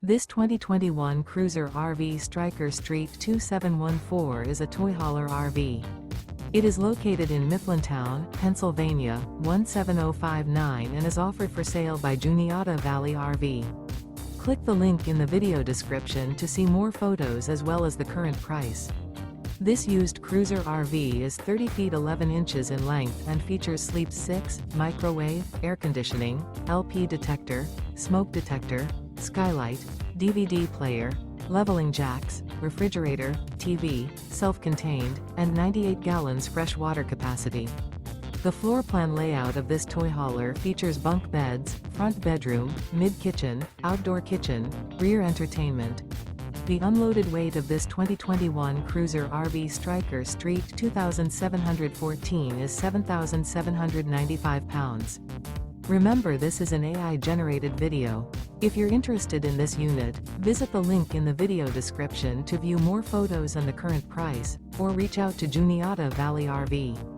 This 2021 Cruiser RV Stryker ST-2714 is a toy hauler RV. It is located in Mifflintown, Pennsylvania, 17059 and is offered for sale by Juniata Valley RV. Click the link in the video description to see more photos as well as the current price. This used Cruiser RV is 30 feet 11 inches in length and features sleep 6, microwave, air conditioning, LP detector, smoke detector, skylight, DVD player, leveling jacks, refrigerator, TV, self-contained, and 98 gallons fresh water capacity. The floor plan layout of this toy hauler features bunk beds, front bedroom, mid-kitchen, outdoor kitchen, rear entertainment. The unloaded weight of this 2021 Cruiser RV Stryker ST-2714 is 7,795 pounds. Remember, this is an AI-generated video. If you're interested in this unit, visit the link in the video description to view more photos and the current price, or reach out to Juniata Valley RV.